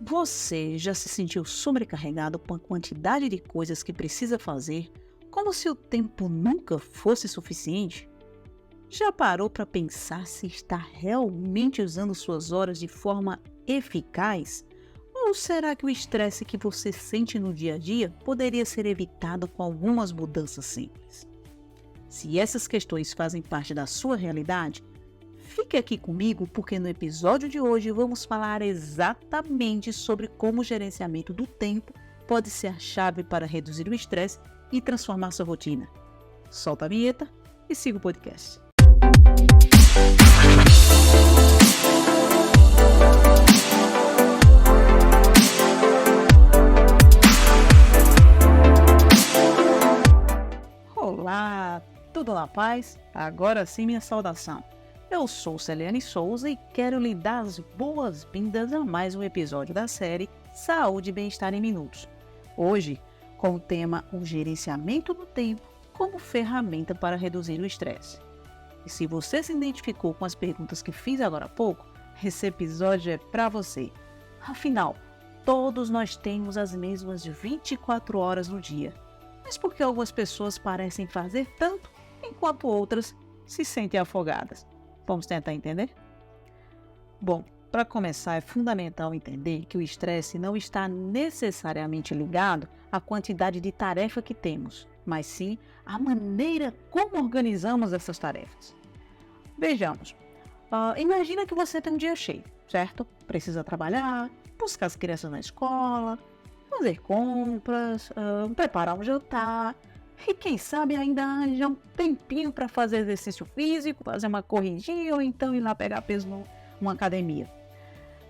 Você já se sentiu sobrecarregado com a quantidade de coisas que precisa fazer, como se o tempo nunca fosse suficiente? Já parou para pensar se está realmente usando suas horas de forma eficaz? Ou será que o estresse que você sente no dia a dia poderia ser evitado com algumas mudanças simples? Se essas questões fazem parte da sua realidade, fique aqui comigo porque no episódio de hoje vamos falar exatamente sobre como o gerenciamento do tempo pode ser a chave para reduzir o estresse e transformar sua rotina. Solta a vinheta e siga o podcast. Olá, tudo na paz? Agora sim minha saudação. Eu sou Celiane Souza e quero lhe dar as boas-vindas a mais um episódio da série Saúde e Bem-Estar em Minutos. Hoje, com o tema o gerenciamento do tempo como ferramenta para reduzir o estresse. E se você se identificou com as perguntas que fiz agora há pouco, esse episódio é para você. Afinal, todos nós temos as mesmas 24 horas no dia. Mas por que algumas pessoas parecem fazer tanto, enquanto outras se sentem afogadas? Vamos tentar entender? Bom, para começar, é fundamental entender que o estresse não está necessariamente ligado à quantidade de tarefa que temos, mas sim à maneira como organizamos essas tarefas. Vejamos, imagina que você tem um dia cheio, certo? Precisa trabalhar, buscar as crianças na escola, fazer compras, preparar um jantar e quem sabe ainda arranjar um tempinho para fazer exercício físico, fazer uma corridinha ou então ir lá pegar peso numa academia.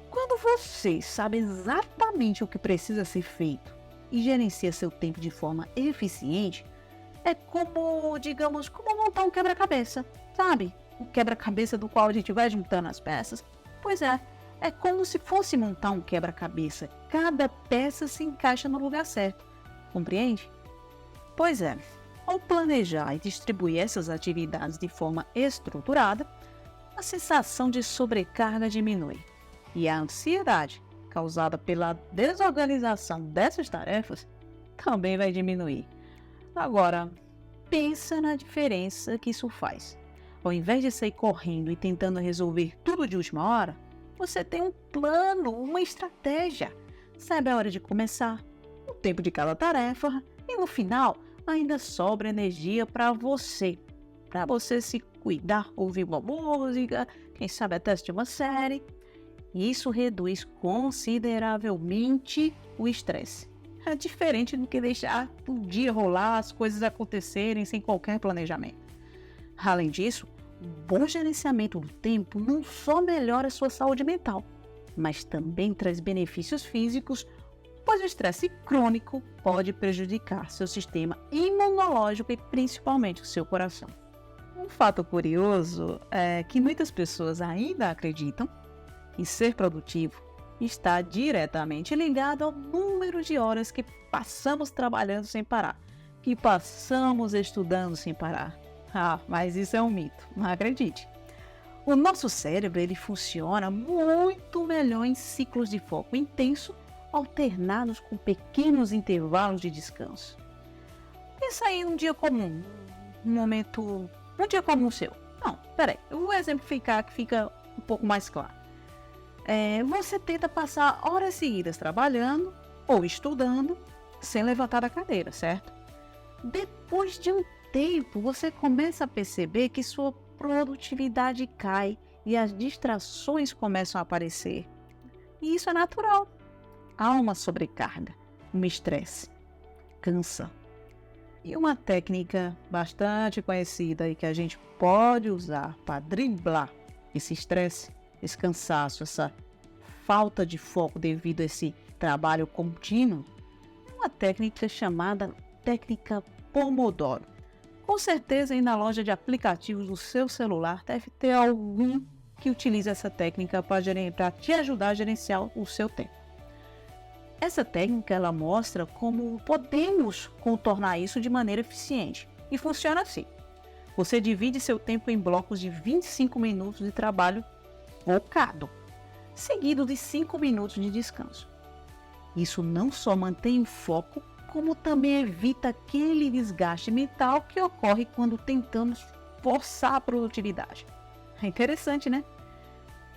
Quando você sabe exatamente o que precisa ser feito e gerencia seu tempo de forma eficiente, é como, digamos, como montar um quebra-cabeça, sabe? Um quebra-cabeça do qual a gente vai juntando as peças. Pois é como se fosse montar um quebra-cabeça. Cada peça se encaixa no lugar certo. Compreende? Pois é, ao planejar e distribuir essas atividades de forma estruturada, a sensação de sobrecarga diminui. E a ansiedade causada pela desorganização dessas tarefas também vai diminuir. Agora, pensa na diferença que isso faz. Ao invés de sair correndo e tentando resolver tudo de última hora, você tem um plano, uma estratégia. Sabe a hora de começar, o tempo de cada tarefa e no final ainda sobra energia para você se cuidar, ouvir uma música, quem sabe até assistir uma série. Isso reduz consideravelmente o estresse. É diferente do que deixar o dia rolar, as coisas acontecerem sem qualquer planejamento. Além disso, o bom gerenciamento do tempo não só melhora a sua saúde mental, mas também traz benefícios físicos, pois o estresse crônico pode prejudicar seu sistema imunológico e principalmente o seu coração. Um fato curioso é que muitas pessoas ainda acreditam que ser produtivo está diretamente ligado ao número de horas que passamos trabalhando sem parar, que passamos estudando sem parar. Mas isso é um mito, não acredite. O nosso cérebro ele funciona muito melhor em ciclos de foco intenso, alternados com pequenos intervalos de descanso. Pensa aí num dia comum, um dia comum seu. Não, peraí, eu vou exemplificar que fica um pouco mais claro. Você tenta passar horas seguidas trabalhando ou estudando sem levantar da cadeira, certo? Depois de um tempo, você começa a perceber que sua produtividade cai e as distrações começam a aparecer. E isso é natural. Há uma sobrecarga, um estresse, cansa. E uma técnica bastante conhecida e que a gente pode usar para driblar esse estresse, esse cansaço, essa falta de foco devido a esse trabalho contínuo, é uma técnica chamada técnica Pomodoro. Com certeza aí na loja de aplicativos do seu celular deve ter algum que utilize essa técnica para te ajudar a gerenciar o seu tempo. Essa técnica ela mostra como podemos contornar isso de maneira eficiente e funciona assim. Você divide seu tempo em blocos de 25 minutos de trabalho focado, seguido de 5 minutos de descanso. Isso não só mantém o foco, como também evita aquele desgaste mental que ocorre quando tentamos forçar a produtividade. É interessante, né?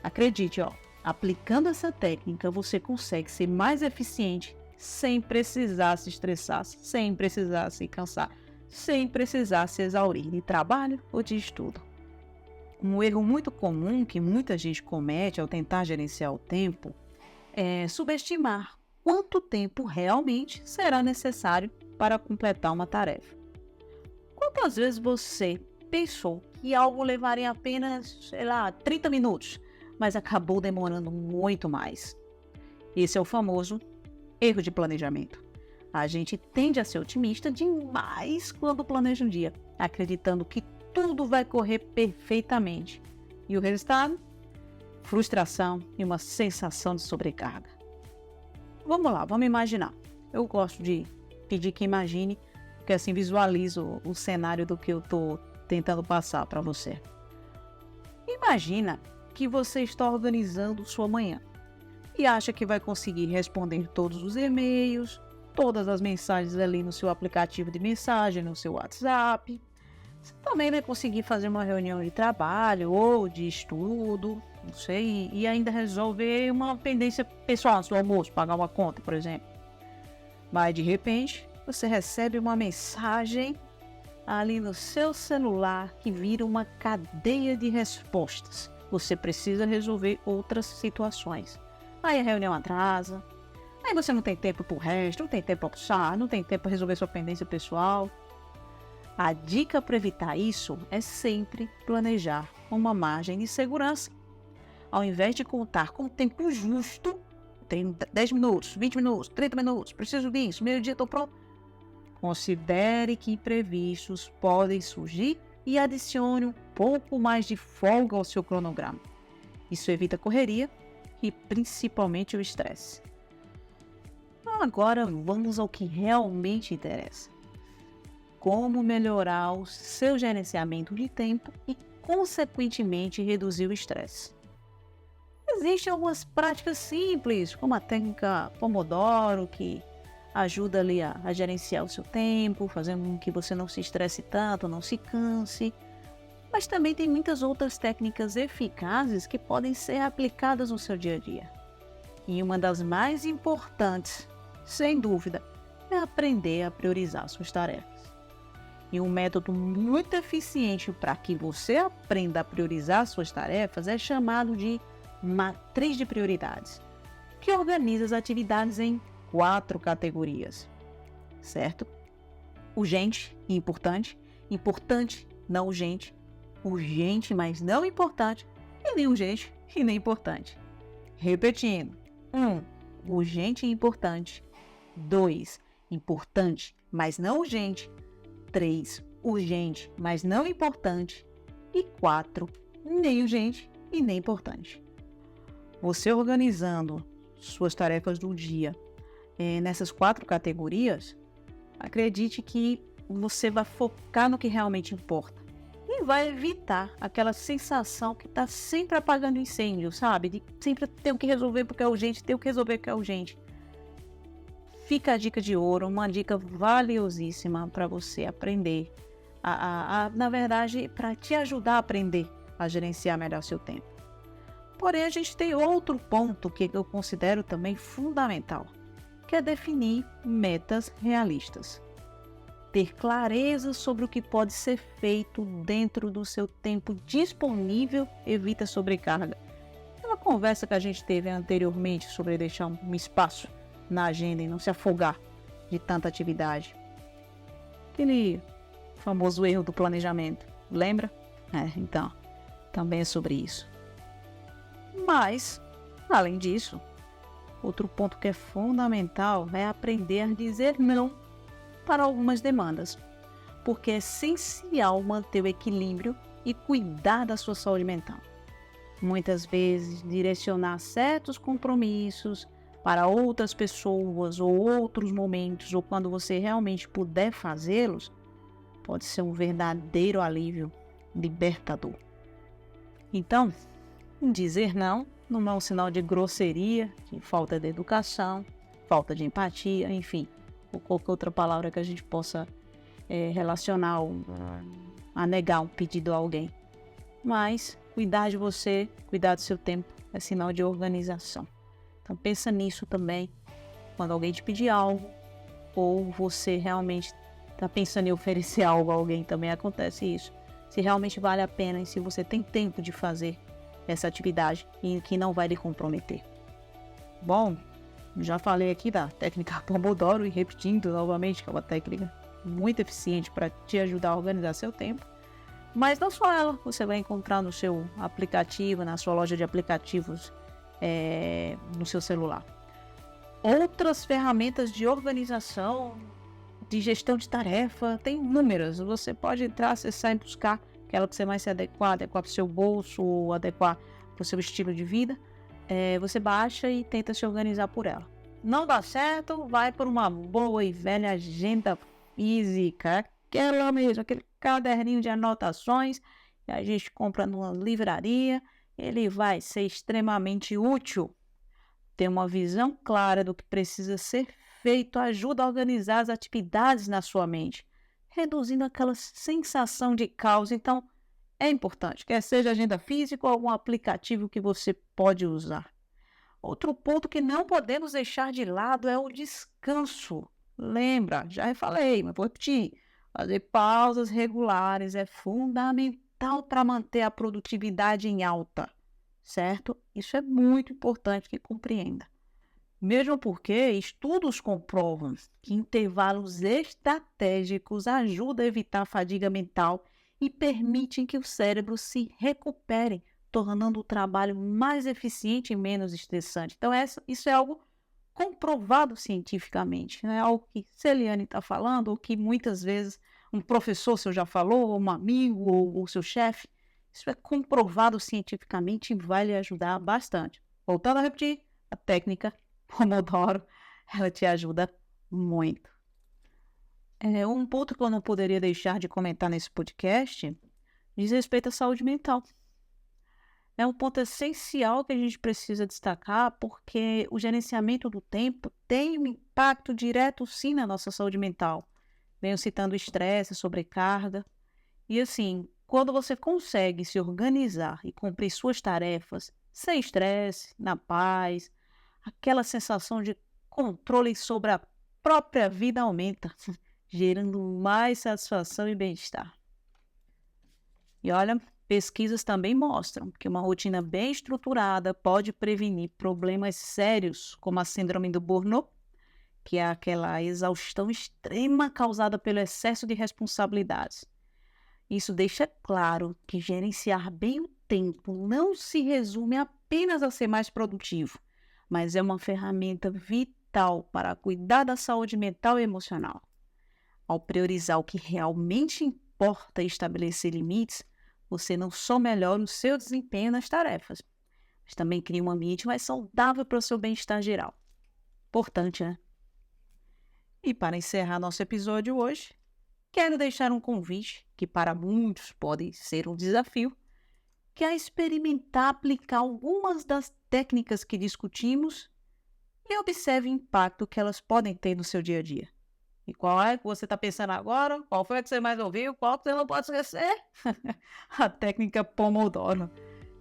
Acredite, aplicando essa técnica, você consegue ser mais eficiente sem precisar se estressar, sem precisar se cansar, sem precisar se exaurir de trabalho ou de estudo. Um erro muito comum que muita gente comete ao tentar gerenciar o tempo é subestimar quanto tempo realmente será necessário para completar uma tarefa. Quantas vezes você pensou que algo levaria apenas, 30 minutos, mas acabou demorando muito mais? Esse é o famoso erro de planejamento. A gente tende a ser otimista demais quando planeja um dia, acreditando que tudo vai correr perfeitamente. E o resultado? Frustração e uma sensação de sobrecarga. Vamos lá, vamos imaginar. Eu gosto de pedir que imagine, porque assim visualizo o cenário do que eu estou tentando passar para você. Imagina que você está organizando sua manhã e acha que vai conseguir responder todos os e-mails, todas as mensagens ali no seu aplicativo de mensagem, no seu WhatsApp. Você também vai conseguir fazer uma reunião de trabalho ou de estudo, não sei, e ainda resolver uma pendência pessoal no seu almoço, pagar uma conta, por exemplo. Mas de repente, você recebe uma mensagem ali no seu celular que vira uma cadeia de respostas. Você precisa resolver outras situações. Aí a reunião atrasa, aí você não tem tempo pro resto, não tem tempo para almoçar, não tem tempo para resolver sua pendência pessoal. A dica para evitar isso é sempre planejar uma margem de segurança. Ao invés de contar com o tempo justo, tem 10 minutos, 20 minutos, 30 minutos, preciso disso, meio-dia estou pronto. Considere que imprevistos podem surgir e adicione um pouco mais de folga ao seu cronograma. Isso evita correria e principalmente o estresse. Agora vamos ao que realmente interessa. Como melhorar o seu gerenciamento de tempo e, consequentemente, reduzir o estresse. Existem algumas práticas simples, como a técnica Pomodoro, que ajuda ali a gerenciar o seu tempo, fazendo com que você não se estresse tanto, não se canse. Mas também tem muitas outras técnicas eficazes que podem ser aplicadas no seu dia a dia. E uma das mais importantes, sem dúvida, é aprender a priorizar suas tarefas. E um método muito eficiente para que você aprenda a priorizar suas tarefas é chamado de matriz de prioridades, que organiza as atividades em 4 categorias, certo? Urgente e importante, importante, não urgente, urgente, mas não importante, e nem urgente e nem importante. Repetindo: 1. Urgente e importante. 2. Importante, mas não urgente. 3. Urgente, mas não importante. E 4. Nem urgente e nem importante. Você organizando suas tarefas do dia nessas 4 categorias, acredite que você vai focar no que realmente importa. E vai evitar aquela sensação que está sempre apagando incêndio, sabe? De sempre ter o que resolver porque é urgente, ter o que resolver porque é urgente. Fica a dica de ouro, uma dica valiosíssima para você aprender, na verdade, para te ajudar a aprender a gerenciar melhor seu tempo. Porém, a gente tem outro ponto que eu considero também fundamental, que é definir metas realistas. Ter clareza sobre o que pode ser feito dentro do seu tempo disponível evita sobrecarga. Uma conversa que a gente teve anteriormente sobre deixar um espaço na agenda e não se afogar de tanta atividade. Aquele famoso erro do planejamento, lembra? Então, também é sobre isso. Mas, além disso, outro ponto que é fundamental é aprender a dizer não para algumas demandas, porque é essencial manter o equilíbrio e cuidar da sua saúde mental. Muitas vezes, direcionar certos compromissos para outras pessoas ou outros momentos, ou quando você realmente puder fazê-los, pode ser um verdadeiro alívio libertador. Então, dizer não é um sinal de grosseria, de falta de educação, falta de empatia, enfim, ou qualquer outra palavra que a gente possa relacionar ou a negar um pedido a alguém. Mas cuidar de você, cuidar do seu tempo é sinal de organização. Então pensa nisso também quando alguém te pedir algo ou você realmente está pensando em oferecer algo a alguém, também acontece isso. Se realmente vale a pena e se você tem tempo de fazer essa atividade e que não vai lhe comprometer. Bom, já falei aqui da técnica Pomodoro e repetindo novamente que é uma técnica muito eficiente para te ajudar a organizar seu tempo. Mas não só ela, você vai encontrar no seu aplicativo, na sua loja de aplicativos, no seu celular. Outras ferramentas de organização, de gestão de tarefa, tem inúmeras. Você pode entrar, acessar e buscar aquela que você mais se adequar para o seu bolso ou adequar para o seu estilo de vida. Você baixa e tenta se organizar por ela. Não dá certo, vai por uma boa e velha agenda física, aquela mesmo, aquele caderninho de anotações que a gente compra numa livraria. Ele vai ser extremamente útil. Ter uma visão clara do que precisa ser feito ajuda a organizar as atividades na sua mente, reduzindo aquela sensação de caos. Então, é importante, quer seja agenda física ou algum aplicativo que você pode usar. Outro ponto que não podemos deixar de lado é o descanso. Lembra, já falei, mas vou repetir. Fazer pausas regulares é fundamental para manter a produtividade em alta, certo? Isso é muito importante que compreenda. Mesmo porque estudos comprovam que intervalos estratégicos ajudam a evitar a fadiga mental e permitem que o cérebro se recupere, tornando o trabalho mais eficiente e menos estressante. Então, isso é algo comprovado cientificamente. Não é algo que Celiane está falando, ou que muitas vezes um professor seu já falou, ou um amigo, ou seu chefe. Isso é comprovado cientificamente e vai lhe ajudar bastante. Voltando a repetir, a técnica Pomodoro, ela te ajuda muito. Um ponto que eu não poderia deixar de comentar nesse podcast diz respeito à saúde mental. É um ponto essencial que a gente precisa destacar, porque o gerenciamento do tempo tem um impacto direto, sim, na nossa saúde mental. Venho citando estresse, sobrecarga. E assim, quando você consegue se organizar e cumprir suas tarefas sem estresse, na paz, aquela sensação de controle sobre a própria vida aumenta, gerando mais satisfação e bem-estar. E olha, pesquisas também mostram que uma rotina bem estruturada pode prevenir problemas sérios, como a síndrome do burnout, que é aquela exaustão extrema causada pelo excesso de responsabilidades. Isso deixa claro que gerenciar bem o tempo não se resume apenas a ser mais produtivo, mas é uma ferramenta vital para cuidar da saúde mental e emocional. Ao priorizar o que realmente importa e estabelecer limites, você não só melhora o seu desempenho nas tarefas, mas também cria um ambiente mais saudável para o seu bem-estar geral. Importante, né? E para encerrar nosso episódio hoje, quero deixar um convite, que para muitos pode ser um desafio, que é experimentar aplicar algumas das técnicas que discutimos e observe o impacto que elas podem ter no seu dia a dia. E qual é que você está pensando agora? Qual foi a que você mais ouviu? Qual que você não pode esquecer? A técnica Pomodoro.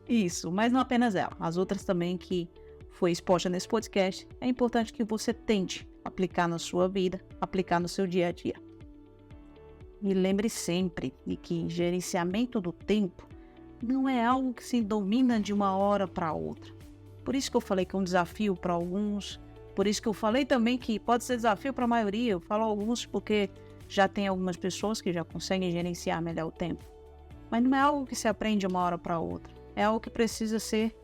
Isso, mas não apenas ela. As outras também que foi exposta nesse podcast, é importante que você tente aplicar na sua vida, aplicar no seu dia a dia. E lembre sempre de que gerenciamento do tempo não é algo que se domina de uma hora para outra. Por isso que eu falei que é um desafio para alguns, por isso que eu falei também que pode ser desafio para a maioria. Eu falo alguns porque já tem algumas pessoas que já conseguem gerenciar melhor o tempo. Mas não é algo que se aprende de uma hora para outra. É algo que precisa ser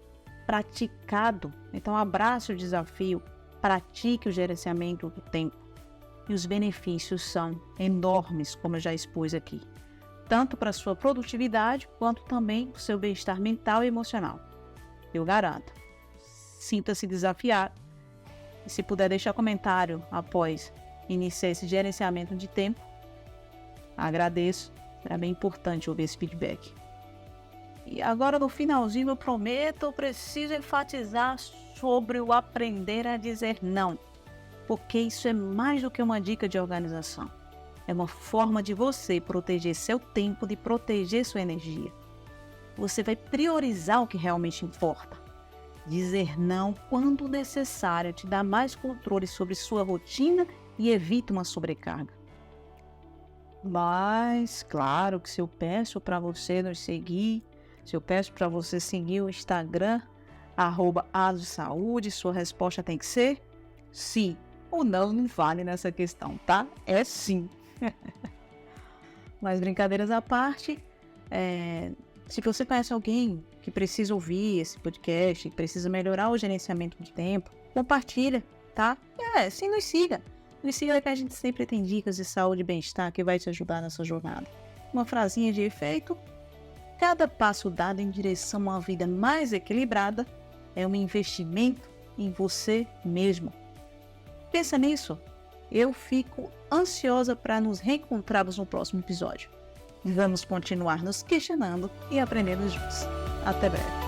praticado. Então abrace o desafio, pratique o gerenciamento do tempo. E os benefícios são enormes, como eu já expus aqui. Tanto para a sua produtividade, quanto também para o seu bem-estar mental e emocional. Eu garanto. Sinta-se desafiado. E se puder deixar comentário após iniciar esse gerenciamento de tempo, agradeço. É bem importante ouvir esse feedback. E agora no finalzinho eu prometo, eu preciso enfatizar sobre o aprender a dizer não. porque isso é mais do que uma dica de organização. É uma forma de você proteger seu tempo, de proteger sua energia. Você vai priorizar o que realmente importa. Dizer não quando necessário te dá mais controle sobre sua rotina e evita uma sobrecarga. Mas, claro que se eu peço para você nos seguir, se eu peço para você seguir o Instagram, @asosaúde, sua resposta tem que ser sim. O não vale nessa questão, tá? É sim. Mas brincadeiras à parte, se você conhece alguém que precisa ouvir esse podcast, que precisa melhorar o gerenciamento de tempo, compartilha, tá? Sim, nos siga. Nos siga que a gente sempre tem dicas de saúde e bem-estar que vai te ajudar nessa jornada. Uma frasinha de efeito: cada passo dado em direção a uma vida mais equilibrada é um investimento em você mesmo. Pensa nisso. Eu fico ansiosa para nos reencontrarmos no próximo episódio. Vamos continuar nos questionando e aprendendo juntos. Até breve.